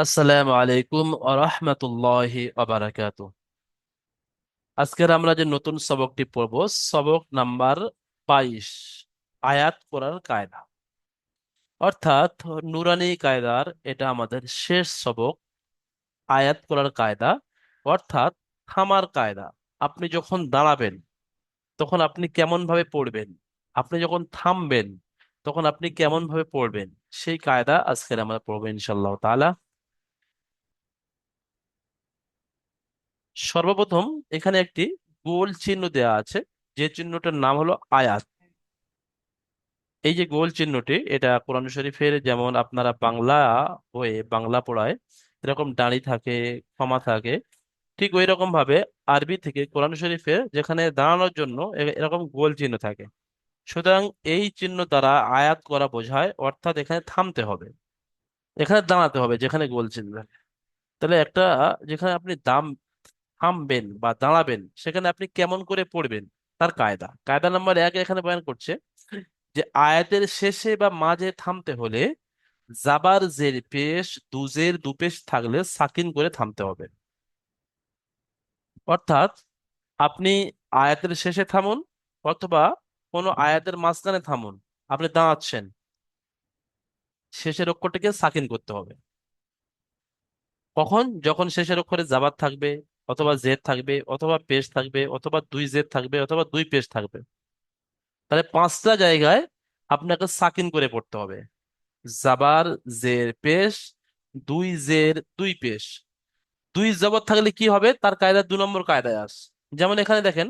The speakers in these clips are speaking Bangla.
আসসালামু আলাইকুম ওয়া রাহমাতুল্লাহি ওয়া বারাকাতুহু। আজকের আমরা যে নতুন সবকটি পড়ব, সবক নাম্বার 22, আয়াত পড়ার কায়দা। অর্থাৎ নুরানি কায়দার এটা আমাদের শেষ সবক। আয়াত পড়ার কায়দা অর্থাৎ থামার কায়দা। আপনি যখন দাঁড়াবেন তখন আপনি কেমন ভাবে পড়বেন, আপনি যখন থামবেন তখন আপনি কেমন ভাবে পড়বেন, সেই কায়দা আজকের আমরা পড়বো ইনশাআল্লাহ তাআলা। সর্বপ্রথম এখানে একটি গোল চিহ্ন দেওয়া আছে, যে চিহ্নটার নাম হলো আয়াত। এই যে গোল চিহ্নটি, এটা কোরআন শরীফের যেমন আপনারা বাংলা বইয়ে বাংলা পড়ায় এরকম দাঁড়ি থাকে, কমা থাকে, ঠিক ওই রকম ভাবে আরবি থেকে কোরআন শরীফে যেখানে দাঁড়ানোর জন্য এরকম গোল চিহ্ন থাকে। সুতরাং এই চিহ্ন দ্বারা আয়াত করা বোঝায়, অর্থাৎ এখানে থামতে হবে, এখানে দাঁড়াতে হবে যেখানে গোল চিহ্ন থাকে। তাহলে একটা, যেখানে আপনি থামবেন বা দাঁড়াবেন সেখানে আপনি কেমন করে পড়বেন, তার কায়দা। কায়দা নাম্বার 1 এখানে বয়ান করছে যে আয়াতের শেষে বা মাঝে থামতে হলে জাবার জের পেশ দুজের দুপেশ থাকলে সাকিন করে থামতে হবে। অর্থাৎ আপনি আয়াতের শেষে থামুন অথবা কোনো আয়াতের মাঝখানে থামুন, আপনি দাঁড়াচ্ছেন, শেষের অক্ষরটিকে সাকিন করতে হবে। কখন? যখন শেষের অক্ষরে জাবার থাকবে, অথবা জেদ থাকবে, অথবা পেশ থাকবে, অথবা দুই জেদ থাকবে, অথবা দুই পেশ থাকবে। তাহলে 5টা জায়গায় আপনাকে সাকিন করে পড়তে হবে। জাবার, জের পেশ, দুই জের দুই পেশ। দুই জবর থাকলে কি হবে, তার কায়দা 2 নম্বর কায়দায় আস। যেমন এখানে দেখেন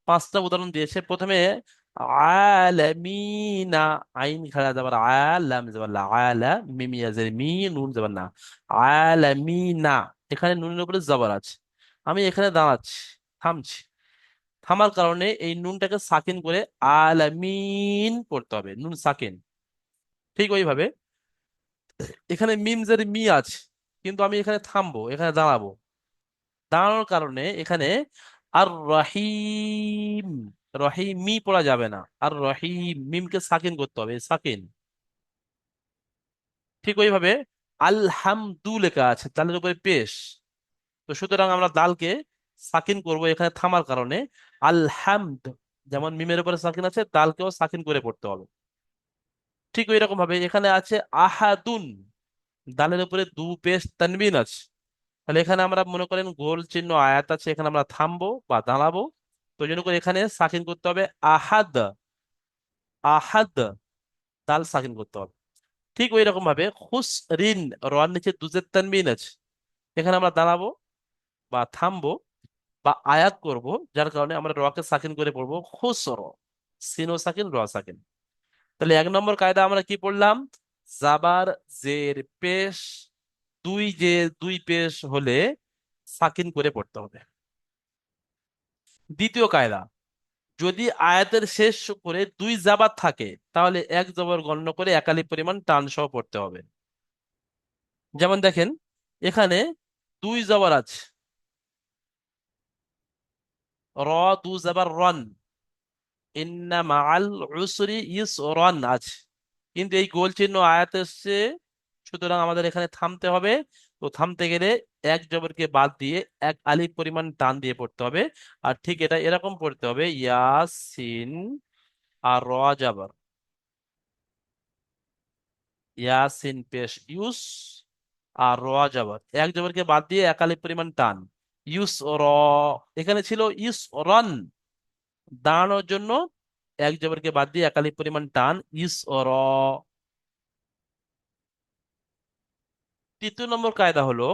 5টা উদাহরণ দিয়েছে। প্রথমে আলামিনা, আইন খাড়া যাবার আলাম যাবার লা, আলা মিমিয়া জের মি, নুন যাবার না, আলামিনা। এখানে নুনের উপরে জবর আছে, আমি এখানে দাঁড়াচ্ছি, থামছি। থামার কারণে এই নুনটাকে সাকিন করে আলামিন পড়তে হবে, নুন সাকিন। ঠিক ওইভাবে এখানে মিম জের মি আছে, কিন্তু আমি এখানে থামবো, এখানে দাঁড়াবো। দাঁড়ানোর কারণে এখানে আর রহিম, রহিম মি পড়া যাবে না, আর রহিম মিমকে সাকিন করতে হবে, সাকিন। ঠিক ওইভাবে আলহামদু লেখা আছে, দালের উপরে পেশ। তো সুতরাং আমরা দালকে সাকিন করব এখানে থামার কারণে। আলহামদ, যেমন মিমের উপরে সাকিন আছে, দালকেও সাকিন করে পড়তে হবে। ঠিক ওই রকম ভাবে এখানে আছে আহাদুন, দালের উপরে দু পেশ তানবিন আছে। তাহলে এখানে আমরা মনে করেন গোল চিহ্ন আয়াত আছে, এখানে আমরা থামবো বা দাঁড়াবো। তো ওই জন্য করে এখানে সাকিন করতে হবে আহাদ, আহাদ, দাল সাকিন করতে হবে। ঠিক ওই রকম ভাবে খুসরিন, রর নিচে দুজের তানবিন আছে, এখানে আমরা দাঁড়াবো বা থামবো বা আয়াত করব, যার কারণে আমরা রকে সাকিন করে পড়বো খুসর, সিনো সাকিন র সাকিন। তাহলে 1 নম্বর কায়দা আমরা কি পড়লাম? জাবার জের পেশ, দুই জের দুই পেশ হলে সাকিন করে পড়তে হবে। দ্বিতীয় কায়দা, যদি আয়াতের শেষ করে দুই জাবার থাকে তাহলে এক জবর গণ্য করে একালি পরিমাণ টান সহ পড়তে হবে। যেমন দেখেন এখানে দুই জবর আছে, র, দু জবর রন, ইন্না মাআল উসরি ইসরান আছে, কিন্তু এই গোল চিহ্ন আয়াত এসছে, সুতরাং আমাদের এখানে থামতে হবে। তো থামতে গেলে এক জবরকে বাদ দিয়ে এক আলিফ পরিমাণ টান দিয়ে পড়তে হবে। আর ঠিক এটা এরকম পড়তে হবে, ইয়াসিন, আর র জবর, ইয়াসিন পেশ ইউস, আর র জবর, এক জবরকে বাদ দিয়ে এক আলিফ পরিমাণ টান, ইউস র। এখানে ছিল ইউস রন, দাঁড়ানোর জন্য এক জবরকে বাদ দিয়ে এক আলিফ পরিমাণ টান, ইউস র। 3য় নম্বর কায়দা হলো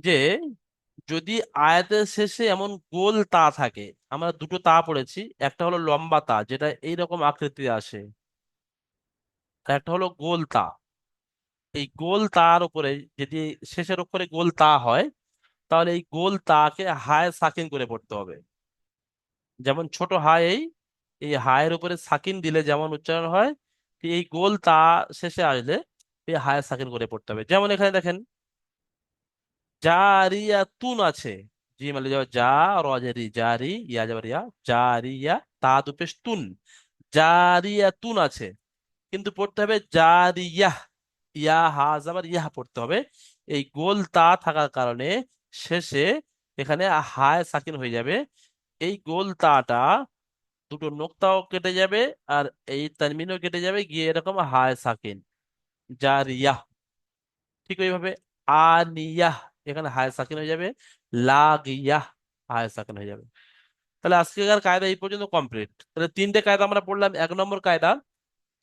যে যদি আয়াতের শেষে এমন গোল তা থাকে, আমরা দুটো তা পড়েছি, একটা হলো লম্বা তা যেটা এইরকম আকৃতি আসে, আর একটা হলো গোল তা। এই গোল তার উপরে যদি শেষের অক্ষরে গোল তা হয়, তাহলে এই গোল তাকে হায় সাকিন করে পড়তে হবে। যেমন ছোট হায়, এই হায়ের উপরে সাকিন দিলে যেমন উচ্চারণ হয়, ঠিক এই গোল তা শেষে আসলে এই হায় সাকিন করে পড়তে হবে। যেমন এখানে দেখেন জারিয়াতুন আছে, জি মানে যাবে যা, রজারি জারি, ইয়া যাবার ইয়া, জারিয়া, তা দুপেশ তুন, জারিয়াতুন আছে, কিন্তু পড়তে হবে জারিয়াহ, ইয়া হা জাবার ইয়া পড়তে হবে। এই গোল তা থাকার কারণে শেষে এখানে হায় সাকিন হয়ে যাবে। এই গোল তাটা দুটো নোক্তাও কেটে যাবে, আর এই তানমিনও কেটে যাবে, গিয়ে এরকম হায় সাকিন জারিয়াহ। ঠিক ওইভাবে আনিয়াহ, এখানে হায় সাকিন হয়ে যাবে, লাগিয়াহ হায় সাকিন হয়ে যাবে। তাহলে আজকের কায়দা এই পর্যন্ত কমপ্লিট। তাহলে তিনটে কায়দা আমরা পড়লাম। এক নম্বর কায়দা,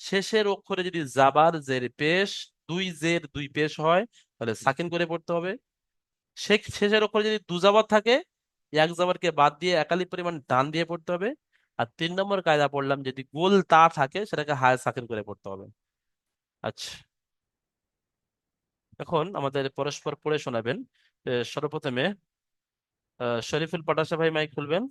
শেষের অক্ষরে যদি জাবার জের পেশ, দুই জের দুই পেশ হয়, তাহলে সাকিন করে পড়তে হবে। শেষের অক্ষরে যদি দু জাবার থাকে, এক জাবারকে বাদ দিয়ে একালি পরিমাণ টান দিয়ে পড়তে হবে। আর তিন নম্বর কায়দা পড়লাম, যদি গোল তা থাকে সেটাকে হায় সাকিন করে পড়তে হবে। আচ্ছা, এখন আমাদের পরস্পর পড়ে শোনাবেন। সর্বপ্রথমে শরীফুল পাটাশা ভাই মাইক খুলবেন।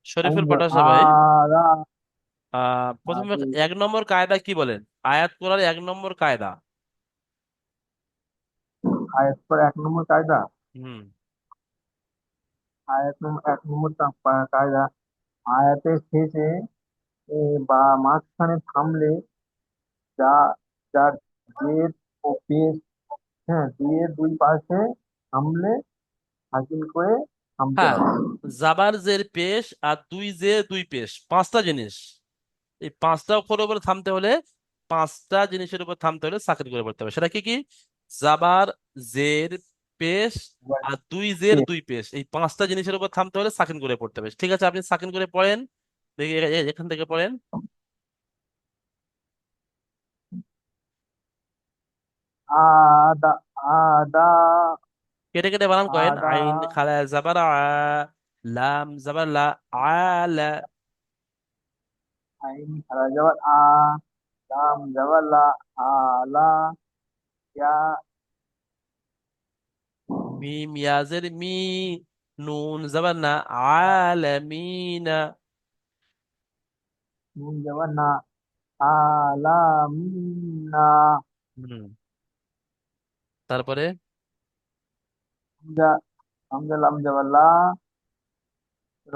শরীফুল পাটাশা ভাই, আরা প্রথমে আদি এক নম্বর কায়দা কি বলেন? আয়াত করার এক নম্বর কায়দা। আয়াত পর এক নম্বর কায়দা। হুম। আয়াত নম্বর এক নম্বর কায়দা, আয়াতের শেষে বা মাঝখানে থামলে যা যার জের ও পেশ, হ্যাঁ দিয়ে দুই পাশে থামলে হাসিল করে থামতে হ্যাঁ, হবে। জাবার জের পেশ আর দুই জের দুই পেশ, পাঁচটা জিনিস। এই পাঁচটা অক্ষরের উপরে থামতে হলে, পাঁচটা জিনিসের উপর থামতে হলে সাকিন করে পড়তে হবে। সেটা কি কি? জাবার, জের, পেশ এবার আর দুই জের পেশ। দুই পেশ, এই পাঁচটা জিনিসের উপর থামতে হলে সাকিন করে পড়তে হবে। ঠিক আছে, আপনি সাকিন করে পড়েন দেখি, এখান থেকে পড়েন। আদা আদা কেটে কেটে বানান করেন। আদা আইন খালা জাবার আ, লাম জাবার লা, আলা। আইন খারা যাওয়ার লাম যাওয়ার আলা ইয়া মিম ইয়াজের মি, নুন জাবার না, আলামিনা। নুন যাওয়ার আলামিনা। হুম। তারপরে হামজা হামজা লাম যাওয়ার র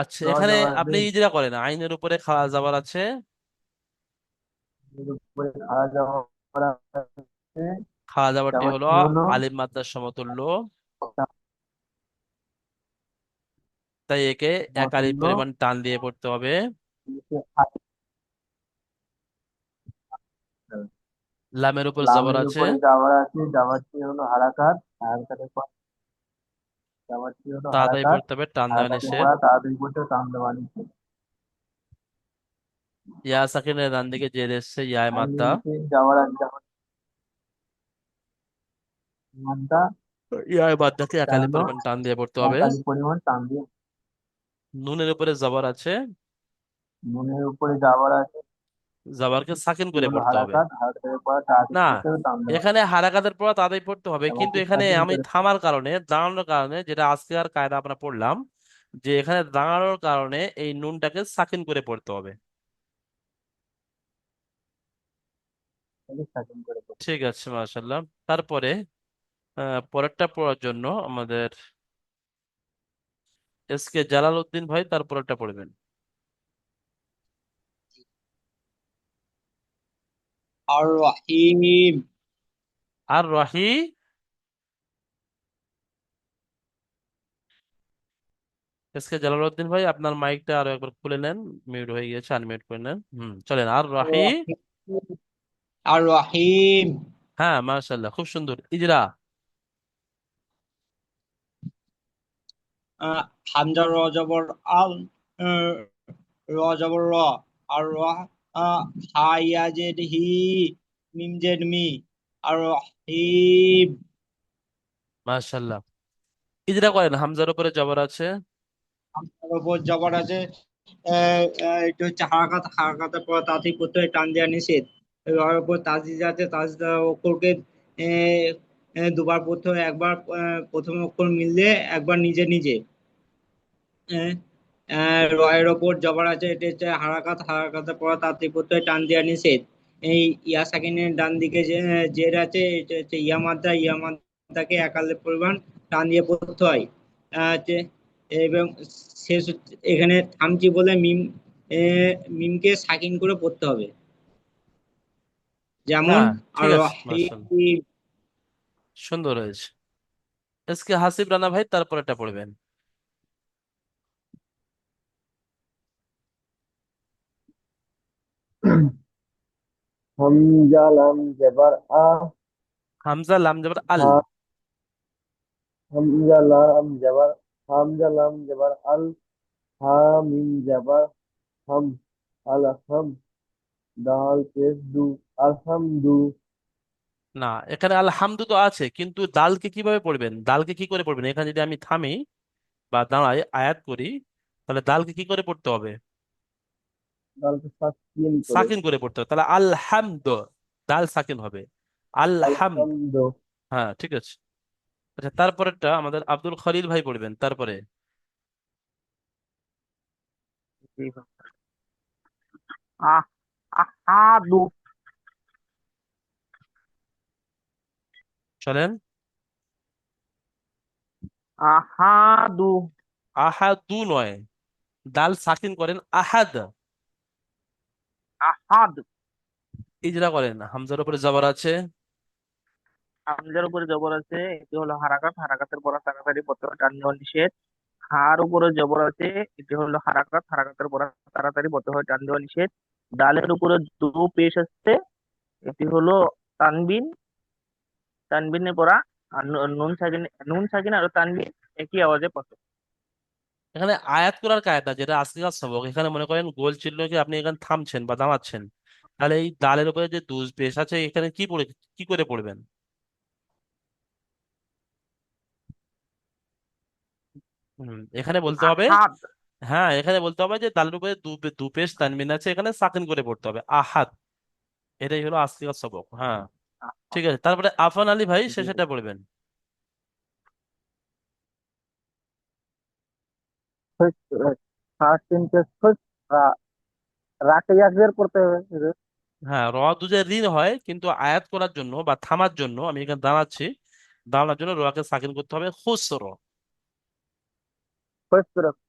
আচ্ছা, র এখানে যাওয়ার আপনি রে। ইজরা করেন, আইনের উপরে খাড়া জাবার আছে, এর উপরে খাড়া যাওয়ার আছে। খাড়া জাবারটি হলো যাওয়ারটি হলো আলিফ মাদ্দার সমতুল্য, তাই একে এক আলিফ সমতুল্য। পরিমাণ টান দিয়ে পড়তে হবে। নিচে লামের উপর জবর লামের আছে, উপরে যাওয়ার আছে, যাওয়ারটি হলো হারাকাত, হারাকাতের পর যাওয়ারটি হলো তাড়াতাড়ি হারাকাত, পড়তে হবে, টান দেওয়া হারাকাতের নিষেধ। পর তাড়াতাড়ি করতে টান দেওয়া নিচে। ইয়া সাকিনের ডান দিকে জের এসছে, ইয়ায় আইনের মাদ্দা। নিচে যাওয়ার আছে, যাওয়ার মানটা ইয়ায় মাদ্দাকে এক আলিফ হলো পরিমাণ টান দিয়ে পড়তে হবে। একালি পরিমাণ টান দিয়ে। নুনের উপরে জবর আছে, নুনের উপরে যাওয়ার আছে, জবরকে সাকিন এটি করে হলো পড়তে হবে। হারাকাত, হারাকাতের পর তাড়াতাড়ি না, করতে হবে টান দেওয়া। এখানে হারাকাতের পর তাড়াতাড়ি পড়তে হবে, কিন্তু যাওয়ারটি এখানে সাকিন আমি করে। থামার কারণে, দাঁড়ানোর কারণে, যেটা আজকে আর কায়দা আমরা পড়লাম, যে এখানে দাঁড়ানোর কারণে এই নুনটাকে সাকিন করে পড়তে হবে। সাকিন করে। ঠিক আছে, মাশাল্লাহ। তারপরে পরেরটা পড়ার জন্য আমাদের এস কে জালাল উদ্দিন ভাই তারপরেরটা পড়বেন। আর রহিম। আর রাহি, এস কে জালাল উদ্দিন ভাই আপনার মাইকটা আরো একবার খুলে নেন, মিউট হয়ে গিয়েছে, আনমিউট করে নেন। চলেন, আর রাহি। আর রহিম। হ্যাঁ, মাশাল্লাহ, খুব সুন্দর ইজরা। হামজা র জবর আল, আহ, র জবর র, আর র, হা ইয়া জেড হি, মিম জেড মি, আর রহিম। মাশাল্লাহ, ইজরা করেন, হামজার উপরে জবর আছে। হামজার উপর জবর আছে, এটা হচ্ছে হারাকাত, হারাকাতের পর তাঁতি করতে হয়, টান দেওয়া নিষেধ। এর উপর তাজিজ আছে, তাজিজ অক্ষরকে আহ, দুবার পড়তে হয়, একবার প্রথম অক্ষর মিললে, একবার নিজে নিজে। আহ, রয়ের ওপর জবর আছে, এটা হচ্ছে হারাকাত, হারাকাতের পর তাঁতি করতে হয়, টান দেওয়া নিষেধ। এই ইয়া সাকিনের ডান দিকে যে জের আছে, এটা হচ্ছে ইয়া মাদ্দা, ইয়া মাদ্দাকে একালের পরিমাণ টান দিয়ে পড়তে হয়। আছে, এবং শেষ এখানে থামছি বলে মিমকে সাকিন করে পড়তে হবে, যেমন হ্যাঁ, আর ঠিক আছে, মার্শাল, রহিম। সুন্দর হয়েছে। এসকে হাসিব রানা ভাই, তারপর এটা পড়বেন। হামজা লাম জবর আ, হামজা লাম জবর আল। হা, হামজা লাম জবর, হামজা লাম জবর আল, হা মিম জবর হাম, আল হাম, দাল পেশ দু, আলহামদু। না, এখানে আলহামদু তো আছে, কিন্তু দালকে কিভাবে পড়বেন, দালকে কি করে পড়বেন? এখানে যদি আমি থামি বা দাঁড়াই আয়াত করি, তাহলে দালকে কি করে পড়তে হবে? দালকে সাকিন করে, সাকিন করে পড়তে হবে, তাহলে আলহামদ, দাল সাকিন হবে, আলহামদ। আলহামদু। হ্যাঁ, ঠিক আছে। আচ্ছা, তারপরেরটা আমাদের আব্দুল খলিল ভাই পড়বেন, তারপরে। জি ভাই। আহ, আহাদু, চলেন। আহাদু, আহাদু নয়, দাল সাকিন করেন, আহাদ। আহাদ। ইজরা করেন, হামজার উপরে জবর আছে। হামজার উপরে জবর আছে, এটি হলো হারাকাত, হারাকাতের পর তাড়াতাড়ি পড়তে হবে, টান দেওয়া নিষেধ। হার উপরে জবর আছে, এটি হলো হারাকাত, হারাকাতের পর তাড়াতাড়ি পড়তে হয়, টান দেওয়া নিষেধ। ডালের উপরে দু পেশ আছে, এটি হলো তানবিন, তানবিনের পড়া। আর নুন সাকিন, নুন সাকিন আর তানবিন একই আওয়াজে পড়তে হয়। এখানে আয়াত করার কায়দা, যেটা আজকের সবক, এখানে মনে করেন গোল চিহ্নকে আপনি এখানে থামছেন বা দাঁড়াচ্ছেন, তাহলে এই দালের উপরে যে দুজ পেশ আছে, এখানে কি পড়ে, কি করে পড়বেন? এখানে বলতে হবে, আহাদ, হ্যাঁ, এখানে বলতে হবে যে দালের উপরে দু পেশ তানবিন আছে, এখানে সাকিন করে পড়তে হবে, আহাদ। এটাই হলো আজকের সবক। হ্যাঁ, ঠিক আছে। তারপরে আফান আলী ভাই শেষেটা পড়বেন। ফার্স্ট ইনকেস খুশ, রাকে ইয়াকদের পড়তে হবে। হ্যাঁ, র দুজে ঋণ হয়, কিন্তু আয়াত করার জন্য বা থামার জন্য আমি এখানে দাঁড়াচ্ছি, দাঁড়ানোর জন্য রকে সাকিন করতে হবে, খুসর। খুশ,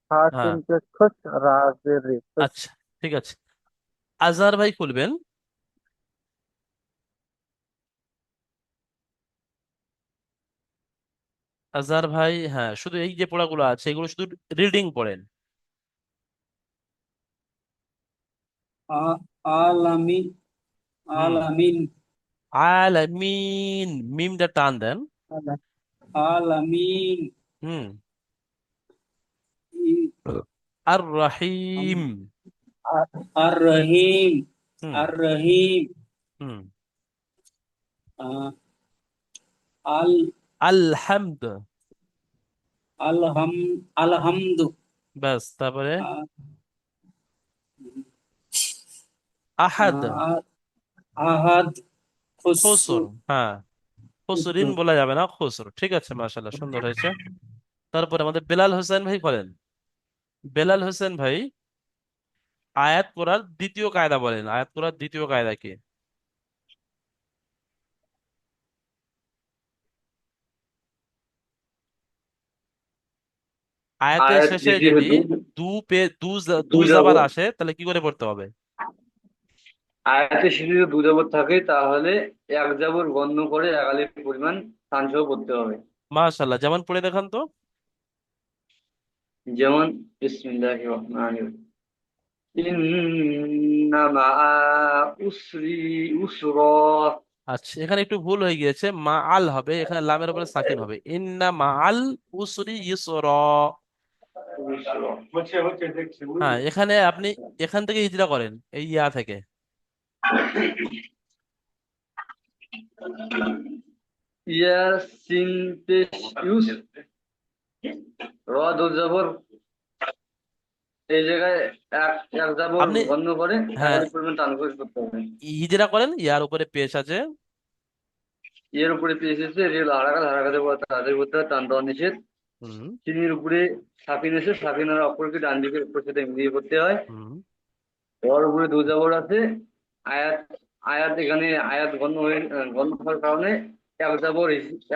ফার্স্ট হ্যাঁ, ইনকেস খুশ, রাজের রে খুশ। আচ্ছা, ঠিক আছে। আজহার ভাই খুলবেন। আজহার ভাই, হ্যাঁ, শুধু এই যে পড়াগুলো আছে এগুলো শুধু রিডিং পড়েন। আলামিন, হুম, আলামিন, আলামিন, মিমটা টান দেন। আলামিন, হুম, ই- আর আম- রাহিম। আর রহিম, হুম, আর রহিম, হুম, আহ, আল আলহামদ। আলহাম আলহামদু, ব্যাস, তারপরে আহ, আহাদ। আহাদ, খুসু, খুসর, হ্যাঁ, খুসরিন খুসু। বলা যাবে না, খুসর। ঠিক আছে, মাশাআল্লাহ, সুন্দর হয়েছে। তারপরে আমাদের বেলাল হোসেন ভাই করেন। বেলাল হোসেন ভাই, আয়াত করার দ্বিতীয় কায়দা বলেন, আয়াত করার দ্বিতীয় কায়দা কি? আয়াতের আয়াত শেষে দ্বিতীয় যদি দু, দু দু জাবার যাবর। আসে, তাহলে কি করে পড়তে হবে? আয়াতের শেষে যদি দু যাবর থাকে তাহলে এক যাবর গণ্য করে এক আলিফ পরিমাণ স্থান সহ করতে হবে। মাশাআল্লাহ, যেমন পড়ে দেখান তো। যেমন বিসমিল্লাহির রহমানির রহিম, ইন্না মাআ উসরি উসরা। আচ্ছা, এখানে একটু ভুল হয়ে গিয়েছে, মা আল হবে, এখানে লামের উপরে সাকিন হবে, ইন্না মা আল উসরি ইসরা। হ্যাঁ, এখানে আপনি এখান থেকে হিজরা করেন, এই ইয়া থেকে। ইয়াসিন পেশ ইউস, র দু যাবর, এই জায়গায় এক এক যাবর আপনি, গণ্য করে এক হ্যাঁ, আলিফ পরিমাণ টান করে করতে হবে। হিজরা করেন, ইয়ার উপরে পেশ আছে। এর উপরে পেশ এসে রেল হারাকাত, হারাকাতের পর তাদের করতে হয়, টান দেওয়া নিষেধ। হুম, চিনির উপরে সাকিন এসে সাকিন আর অপরকে ডান দিকে উপর সাথে মিলিয়ে করতে হয়। হুম, ওর উপরে দু যাবর আছে। আয়াত, আয়াত এখানে আয়াত গণ্য হয়ে গণ্য হওয়ার কারণে এক যাবর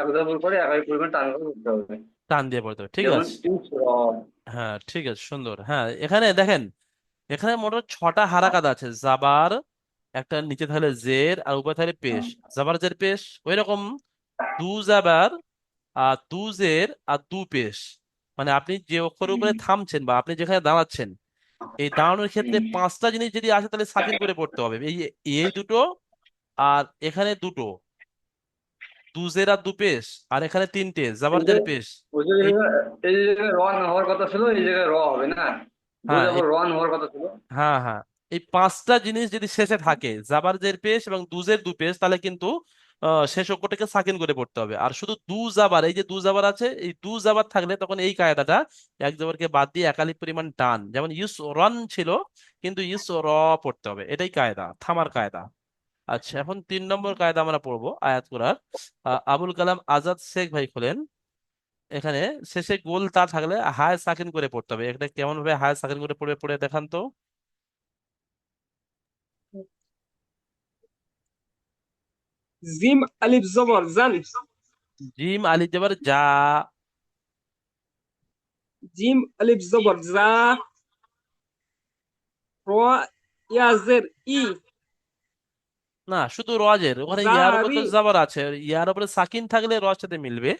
এক যাবর করে একাই পরিমাণ টান করে করতে হবে। টান দিয়ে পড়তে হবে, ঠিক যেমন আছে। ইসরব। হ্যাঁ ঠিক আছে, সুন্দর। হ্যাঁ এখানে দেখেন, এখানে মোট 6টা হারাকাত আছে। জাবার, একটা নিচে থাকলে জের, আর উপরে থাকলে পেশ। জাবার জের পেশ ওই রকম। দু জাবার আর দু জের আর দু পেশ। মানে আপনি যে অক্ষরের উপরে থামছেন বা আপনি যেখানে দাঁড়াচ্ছেন, এই দাঁড়ানোর ক্ষেত্রে 5টা জিনিস যদি আসে তাহলে সাকিন করে পড়তে হবে। এই দুটো, আর এখানে দুটো, দু জের আর দু পেশ, আর এখানে 3টে জাবার এই যে জের পেশ। ওই যে এই, এই যে জায়গায় র না হওয়ার কথা ছিল, এই জায়গায় র হবে না। দু হ্যাঁ যাবর রন হওয়ার কথা ছিল। হ্যাঁ হ্যাঁ, এই 5টা জিনিস যদি শেষে থাকে, জাবার জের পেশ এবং দুজের দু পেশ, তাহলে কিন্তু শেষ অক্ষরটাকে সাকিন করে পড়তে হবে। আর শুধু দু জাবার, এই যে দু জাবার আছে, এই দু জাবার থাকলে তখন এই কায়দাটা, এক জাবারকে বাদ দিয়ে একালিপ পরিমাণ টান, যেমন ইউস রন ছিল, কিন্তু ইউস র পড়তে হবে। এটাই কায়দা, থামার কায়দা। আচ্ছা, এখন 3 নম্বর কায়দা আমরা পড়বো আয়াত করার। আবুল কালাম আজাদ শেখ ভাই খোলেন। এখানে শেষে গোল তা থাকলে হায় সাকিন করে পড়তে হবে। এটা কেমন ভাবে হায় সাকিন করে পড়ে পড়ে দেখান তো। জিম আলিফ জবর জান। জিম আলি জবর যা। জিম আলিফ জবর জা। র ইয়াজের ই। না, শুধু রজের ওখানে ইয়ার উপরে জারি। তো জবর আছে। ইয়ার উপরে সাকিন থাকলে রর সাথে মিলবে।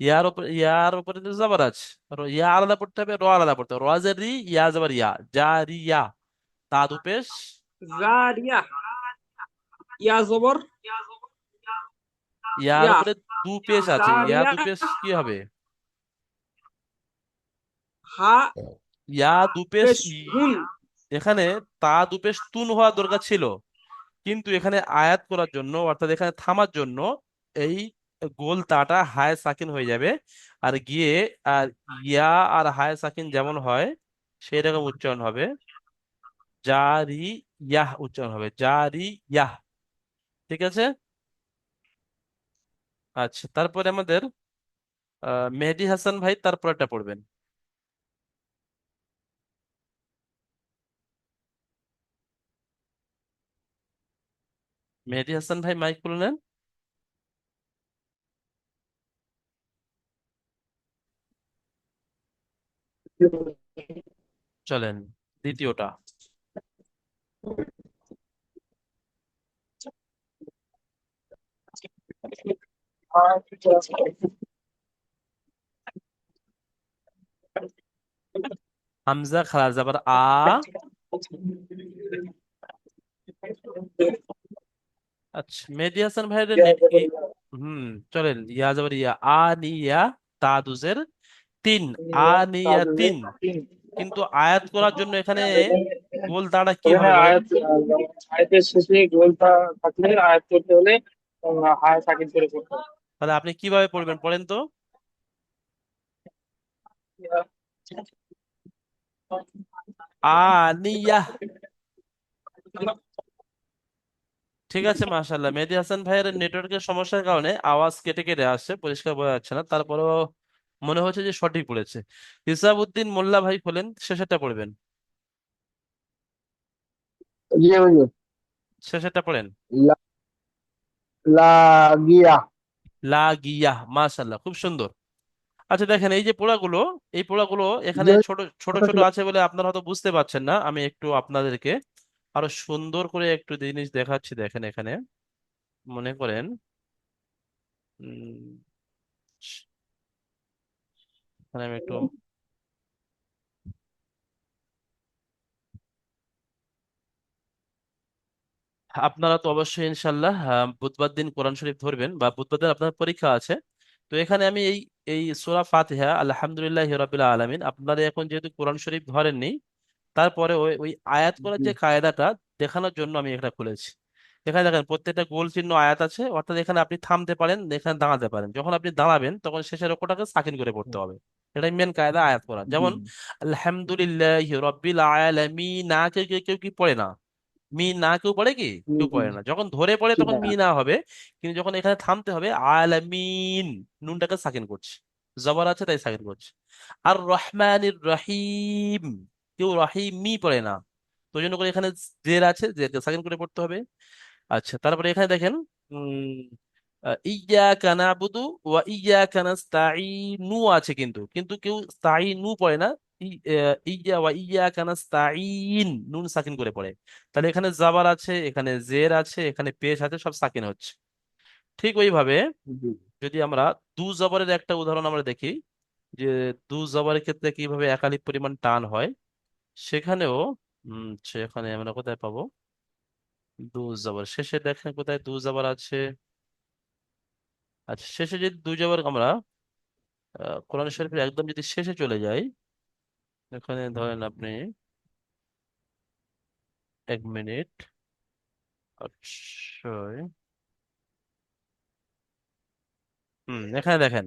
ইয়ার উপরে তো জবর আছে। ইয়া আলাদা পড়তে হবে, র আলাদা পড়তে হবে। রজের রি, ইয়া জবর ইয়া, জারিয়া। তা দু পেশ। জারিয়া। ইয়া জবর ইয়ার ইয়া। উপরে দু পেশ আছে, ইয়া জারিয়া। দু পেশ কি হবে? হা ইয়া দু পেশ পেশ হুন। এখানে তা দু পেশ তুন হওয়ার দরকার ছিল, কিন্তু এখানে আয়াত করার জন্য, অর্থাৎ এখানে থামার জন্য, এই গোল তাটা হায় সাকিন হয়ে যাবে। আর গিয়ে, আর ইয়া আর হায় সাকিন যেমন হয় সেই রকম উচ্চারণ হবে। জারি ইয়াহ উচ্চারণ হবে, জারি ইয়াহ। ঠিক আছে। আচ্ছা, তারপরে আমাদের মেহেদী হাসান ভাই তারপরটা পড়বেন। মেহেদী হাসান ভাই মাইক খুলে নেন। চলেন দ্বিতীয়টা। হামজা খালা যাবার আ। আচ্ছা, মেহেদী হাসান ভাইয়ের হুম, চলেন ইয়া যাবার ইয়া, আ নি ইয়া, তা দুজের তিন, আ নি ইয়া তিন। কিন্তু আয়াত করার জন্য এখানে গোল দাঁড়া কি ওখানে হবে বলেন? আয়াত আয়াতের শেষে গোলটা থাকলে আয়াত করতে হলে হায় সাকিন করে করতে হবে। তাহলে আপনি কিভাবে পড়বেন পড়েন তো। আনিয়াহ। ঠিক আছে, মাশাআল্লাহ। মেহেদী হাসান ভাইয়ের নেটওয়ার্কের সমস্যার কারণে আওয়াজ কেটে কেটে আসছে, পরিষ্কার বোঝা যাচ্ছে না, তারপরেও মনে হচ্ছে যে সঠিক পড়েছে। হিসাবউদ্দিন মোল্লা ভাই খোলেন, শেষেরটা পড়বেন। ইয়ে হুজুর, শেষেরটা পড়েন। লা- লাগিয়া। লাগিয়াহ, মাশাআল্লাহ, খুব সুন্দর। আচ্ছা দেখেন, এই যে পোড়াগুলো, এই পোড়াগুলো এখানে জি ছোট ছোট ছোট ছোট ছিল। আছে বলে আপনারা হয়তো বুঝতে পারছেন না। আমি একটু আপনাদেরকে আরো সুন্দর করে একটু জিনিস দেখাচ্ছি। দেখেন এখানে, মনে করেন, উম, এখানে আমি একটু, আপনারা তো অবশ্যই ইনশাল্লাহ বুধবার দিন কোরআন শরীফ ধরবেন, বা বুধবার দিন আপনার পরীক্ষা আছে। তো এখানে আমি এই এই সূরা ফাতিহা আলহামদুলিল্লাহ রাব্বিল আলামিন, আপনারা এখন যেহেতু কোরআন শরীফ ধরেননি, তারপরে ওই ওই আয়াত করার জি। যে কায়দাটা দেখানোর জন্য আমি এটা খুলেছি। এখানে দেখেন প্রত্যেকটা গোল চিহ্ন আয়াত আছে, অর্থাৎ এখানে আপনি থামতে পারেন, এখানে দাঁড়াতে পারেন। যখন আপনি দাঁড়াবেন তখন শেষের অক্ষরটাকে সাকিন করে পড়তে হবে। এটাই মেন কায়দা আয়াত করা। জি। যেমন আলহামদুলিল্লাহ রাব্বিল আলামিন, না কেউ কেউ কেউ কি পড়ে না, মি না কেউ পড়ে কি, হুম, কেউ হুম। পড়ে না। যখন ধরে পড়ে জি তখন না। মি না হবে, কিন্তু যখন এখানে থামতে হবে, আলামিন, নুনটাকে সাকিন করছে, জবর আছে তাই সাকিন করছে। আর রহমানির রহিম, কেউ রহিম মি পড়ে না, তো ওই জন্য করে এখানে জের আছে, জেরকে সাকিন করে পড়তে হবে। আচ্ছা, তারপরে এখানে দেখেন, উম ইয়াকা নাবুদু ওয়া ইয়াকা নাস্তাঈনু আছে, কিন্তু কিন্তু কেউ স্তাঈনু পড়ে না। ইয়া ওয়া ইয়াকা নাস্তাঈন নুন সাকিন করে পড়ে। তাহলে এখানে জাবার আছে, এখানে জের আছে, এখানে পেশ আছে, সব সাকিন হচ্ছে। ঠিক ওইভাবে জি। যদি আমরা দু জবরের একটা উদাহরণ আমরা দেখি, যে দু জবরের ক্ষেত্রে কিভাবে একালিপ পরিমাণ টান হয়, সেখানেও সেখানে আমরা কোথায় পাবো? দু জবর শেষে দেখেন কোথায় দু জবর আছে। আচ্ছা, শেষে যদি দু জবর আমরা কোরআন শরীফের একদম যদি শেষে চলে যাই, এখানে ধরেন আপনি 1 মিনিট। আচ্ছা, এখানে দেখেন।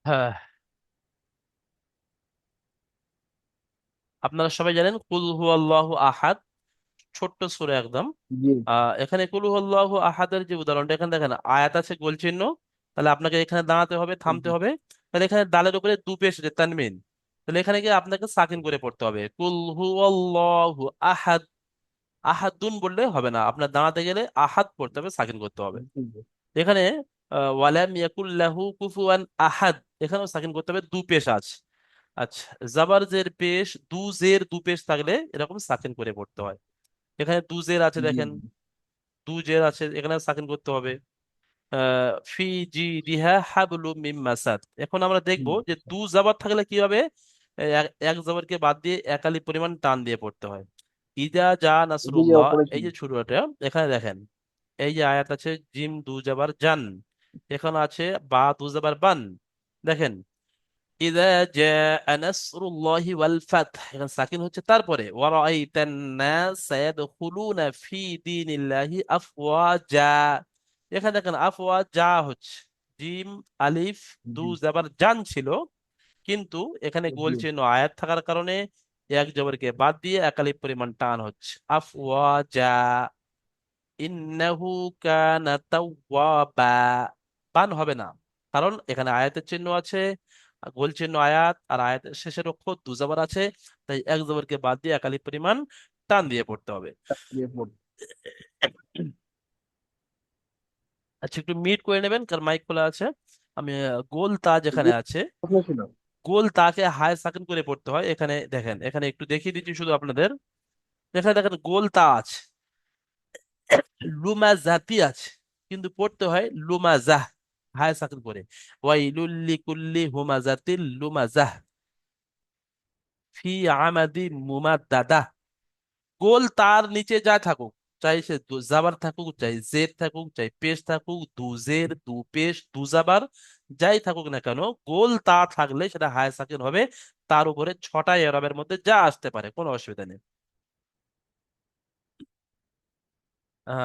হ্যাঁ, আপনারা সবাই জানেন কুল হুয়াল্লাহু আহাদ, ছোট্ট সূরা একদম। জি। এখানে কুল হুয়াল্লাহু আহাদের যে উদাহরণটা, এখানে দেখেন আয়াত আছে গোল চিহ্ন, তাহলে আপনাকে এখানে দাঁড়াতে হবে, থামতে জি। হবে। তাহলে এখানে দালের উপরে দু পেশ আছে তানমিন, তাহলে এখানে গিয়ে আপনাকে সাকিন করে পড়তে হবে, কুল হুয়াল্লাহু আহাদ। আহাদুন বললে হবে না, আপনার দাঁড়াতে গেলে আহাদ পড়তে হবে, সাকিন করতে হবে। জি। এখানে ওয়ালাম ইয়াকুল্লাহু কুফুয়ান আহাদ, এখানেও সাকিন করতে হবে, দু পেশ আছে। আচ্ছা, জাবার জের পেশ, দু জের দু পেশ থাকলে এরকম সাকিন করে পড়তে হয়। এখানে দু জের আছে জি। দেখেন, দু জের আছে, এখানে সাকিন করতে হবে। ফি জি দিহা হাবলু মিম মাসাদ। এখন আমরা জি। দেখবো যে দু জাবার থাকলে কি হবে। এক জাবারকে বাদ দিয়ে একালি পরিমাণ টান দিয়ে পড়তে হয়। ইদা জা জি, জি, নাসরুল্লাহ, এই পড়েছি। যে শুরুটা এখানে দেখেন, এই যে আয়াত আছে জিম দু জাবার জান, এখানে আছে বা দু জাবার বান। দেখেন ইদা জা নাসরুল্লাহি ওয়াল ফাত, এখানে সাকিন হচ্ছে, তারপরে ওয়া রাআইতান নাস ইয়াদখুলুনা ফি দীনিল্লাহি আফওয়াজা, এখানে দেখেন আফওয়াজা হচ্ছে, জিম আলিফ দু জি। জাবার জান ছিল, কিন্তু এখানে গোল জি। চিহ্ন আয়াত থাকার কারণে এক জবরকে বাদ দিয়ে একালিপ পরিমাণ টান হচ্ছে, আফওয়াজা। ইন্নাহু কানা তাওয়াবা, বান হবে না, কারণ এখানে আয়াতের চিহ্ন আছে, গোল চিহ্ন আয়াত, আর আয়াতের শেষের অক্ষর দু জবর আছে, তাই এক জবরকে বাদ দিয়ে একালিপ পরিমাণ টান দিয়ে পড়তে হবে। দিয়ে পড়ি। আচ্ছা, একটু মিট করে নেবেন কারণ মাইক খোলা আছে। আমি গোল তা যেখানে জি, আছে, প্রশ্ন ছিল। গোল তাকে হায় সাকিন করে পড়তে হয়। এখানে দেখেন, এখানে একটু দেখিয়ে দিচ্ছি শুধু আপনাদের। এখানে দেখেন গোল তা আছে, লুমা জাতি আছে, কিন্তু পড়তে হয় লুমা জাহ, হায় সাকিন করে। ওয়াইলুল লিকুল্লি হুমাজাতিল লুমাজাহ ফি আমাদি মুমাদ্দাদা। গোল তার নিচে যা থাকুক, চাই সে জাবার থাকুক, চাই জের থাকুক, চাই পেশ থাকুক, দু জের দু পেশ দু জাবার, যাই থাকুক না কেন, গোল তা থাকলে সেটা হায় সাকিন হবে। তার উপরে ছটা এরাবের মধ্যে যা আসতে পারে, কোনো অসুবিধা নেই।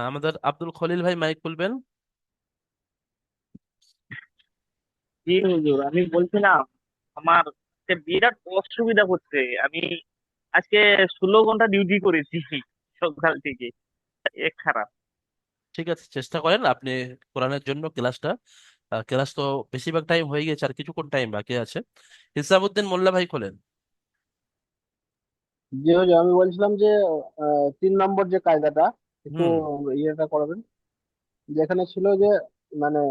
আমাদের আব্দুল খলিল ভাই মাইক খুলবেন। জি হুজুর, আমি বলছিলাম আমার একটা বিরাট অসুবিধা হচ্ছে। আমি আজকে 16 ঘন্টা ডিউটি করেছি সকাল থেকে। খারাপ। ঠিক আছে, চেষ্টা করেন আপনি কোরআনের জন্য ক্লাসটা। ক্লাস তো বেশিরভাগ টাইম হয়ে গেছে, আর কিছুক্ষণ টাইম বাকি আছে। হিসাবউদ্দিন মোল্লা ভাই খোলেন। জি হুজুর, আমি বলছিলাম যে 3 নম্বর যে কায়দাটা একটু হুম ইয়েটা করবেন। যেখানে ছিল যে মানে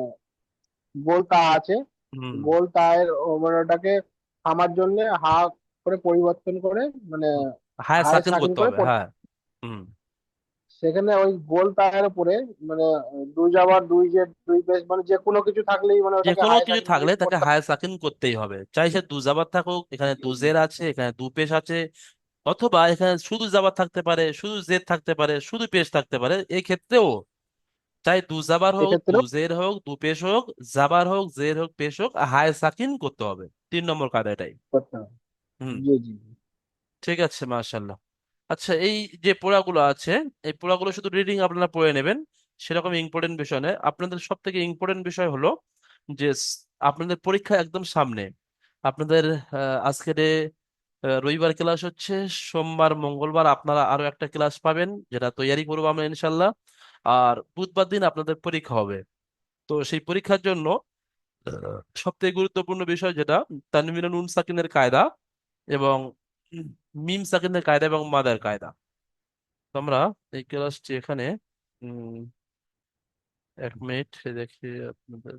গোল তা আছে, হুম গোল তায়ের মানে ওটাকে থামার জন্য হা করে পরিবর্তন করে মানে হুম। হায় হায় সাকিন সাকিন করতে করে হবে, পড়তে হ্যাঁ। হবে। হুম। সেখানে ওই গোল তায়ের উপরে মানে দুই জাবার দুই জেড দুই পেশ মানে যে কোনো কিছু থাকলেই মানে যে ওটাকে কোনো হায় কিছু সাকিন করে থাকলে তাকে পড়তে হায় সাকিন করতেই হবে, চাই সে দু জাবার থাকুক, এখানে দু হবে। জের আছে, এখানে দু পেশ আছে, অথবা এখানে শুধু জাবার থাকতে পারে, শুধু জের থাকতে পারে, শুধু পেশ থাকতে পারে। এই ক্ষেত্রেও চাই দু জাবার হোক, দু এক্ষেত্রেও জের হোক, দু পেশ হোক, জাবার হোক, জের হোক, পেশ হোক, হায় সাকিন করতে হবে। 3 নম্বর কায়দা এটাই। করতে হবে। হুম। জি, জি। ঠিক আছে, মাশাল্লাহ। আচ্ছা, এই যে পড়াগুলো আছে, এই পড়াগুলো শুধু রিডিং আপনারা পড়ে নেবেন, সেরকম ইম্পর্টেন্ট বিষয় নয়। আপনাদের সব থেকে ইম্পর্টেন্ট বিষয় হলো যে আপনাদের পরীক্ষা একদম সামনে। আপনাদের আজকের রবিবার ক্লাস হচ্ছে, সোমবার মঙ্গলবার আপনারা আরো একটা ক্লাস পাবেন, যেটা তৈয়ারি করবো আমরা ইনশাল্লাহ। আর বুধবার দিন আপনাদের পরীক্ষা হবে। তো সেই পরীক্ষার জন্য সব থেকে গুরুত্বপূর্ণ বিষয় যেটা, তানবিনা নুন সাকিনের কায়দা, এবং মিম সাকিনের কায়দা এবং মাদার কায়দা। তো আমরা এই ক্লাসটি এখানে, উম 1 মিনিট দেখি আপনাদের।